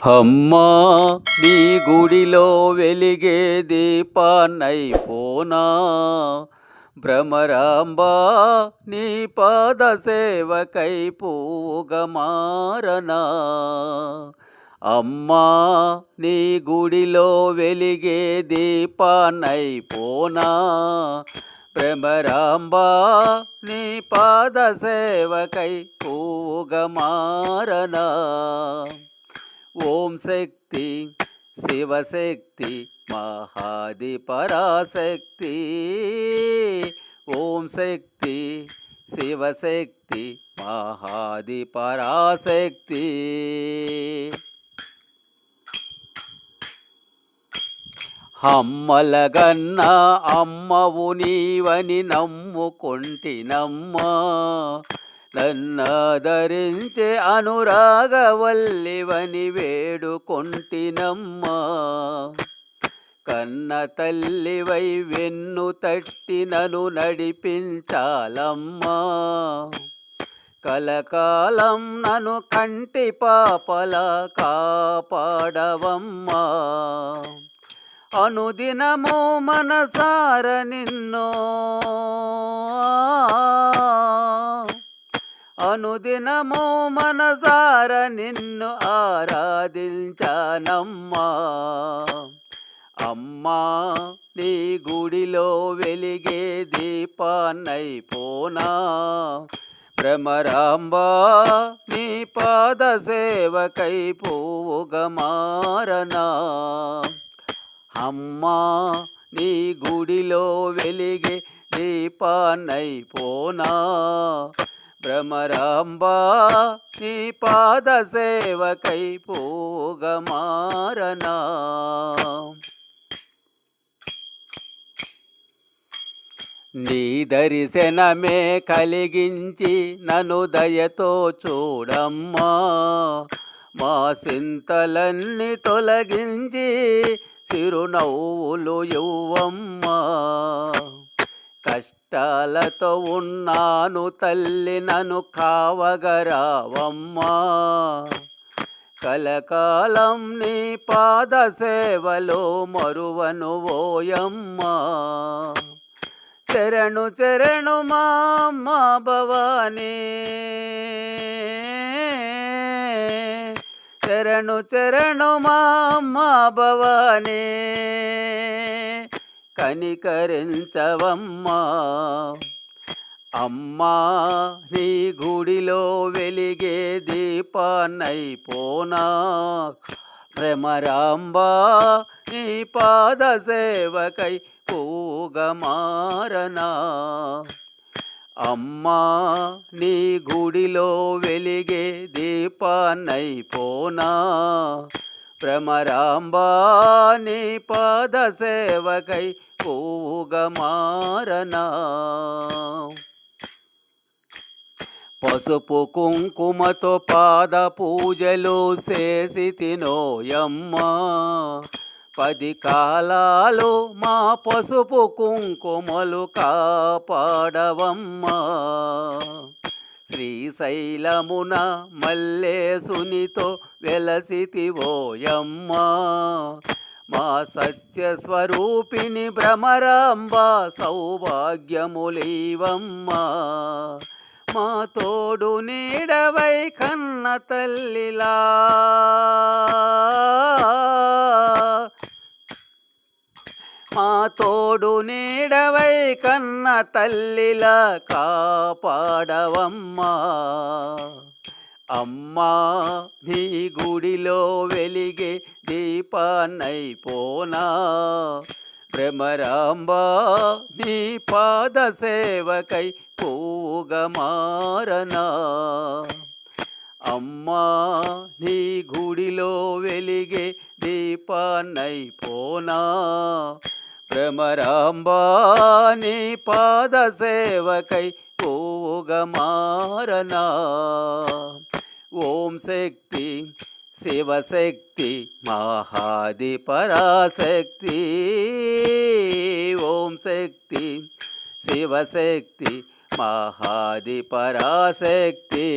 అమ్మా నీ గుడిలో వెలిగే దీపాన్నైపోనా, భ్రమరాంబా నీ పాద సేవకై పూగా మారనా. అమ్మా నీ గుడిలో వెలిగే దీపాన్నైపోనా, భ్రమరాంబా నీ పాద సేవకై పూగా మారనా. ఓం శక్తి శివశక్తి మహాది పరాశక్తి, ఓం శక్తి శివశక్తి మహాది పరాశక్తి. అమ్మలగన్న అమ్మవు నీవని నమ్ముకొంటినమ్మా, నన్నాదరించే అనురాగవల్లివని వేడుకొంటినమ్మా. కన్న తల్లివై వెన్ను తట్టి నన్ను నడిపించాలమ్మా, కలకాలం నన్ను కంటి పాపలా కాపాడవమ్మా. అనుదినము మనసార నిన్నో, అనుదినము మనసార నిన్ను ఆరాధించానమ్మా. అమ్మా నీ గుడిలో వెలిగే దీపాన్నైపోనా, భ్రమరాంబా నీ పాద సేవకై పూగా మారనా. అమ్మా నీ గుడిలో వెలిగే దీపాన్నైపోనా, భ్రమరాంబా నీ పాద సేవకై పూగా మారనా. నీ దర్శనమే కలిగించి నన్ను దయతో చూడమ్మా, మా చింతలన్నీ తొలగించి చిరునవ్వులు ఇవ్వమ్మా. కష్టాలతో ఉన్నాను తల్లి నన్ను కావగరావమ్మా, కలకాలం నీ పాద సేవలో మరువను ఓయమ్మా. శరణు శరణు మా అమ్మ భవానీ, శరణు శరణు మా అమ్మ భవానీ, కనికరించవమ్మా. అమ్మా నీ గుడిలో వెలిగే దీపాన్నైపోనా, భ్రమరాంబా నీ పాద సేవకై పూగా మారనా. అమ్మా నీ గుడిలో వెలిగే దీపాన్నైపోనా, భ్రమరాంబా నీ పాద సేవకై పూగా మారనా. పసుపు కుంకుమతో పాద పూజలు చేసి తినోయమ్మా, 10 కాలాలు మా పసుపు కుంకుమలు కాపాడవమ్మా. శ్రీశైలమున మల్లేశునితో వెలసితివోయమ్మా, మా సత్యస్వరూపిణి భ్రమరాంబా సౌభాగ్యములీవమ్మా. మా తోడు నీడవై కన్న తల్లిలా, మా తోడు నీడవై కన్న తల్లిలా కాపాడవమ్మా. అమ్మా నీ గుడిలో వెలిగే దీపాన్నైపోనా, భ్రమరాంబా నీ పాద సేవకై పూగా మారనా. అమ్మా నీ గుడిలో వెలిగే దీపాన్నైపోనా, భ్రమరాంబా నీ పాద సేవకై పూగా మారనా. ఓం శక్తి శివశక్తి మహాది పరాశక్తి, ఓం శక్తి శివశక్తి మహాది పరాశక్తి.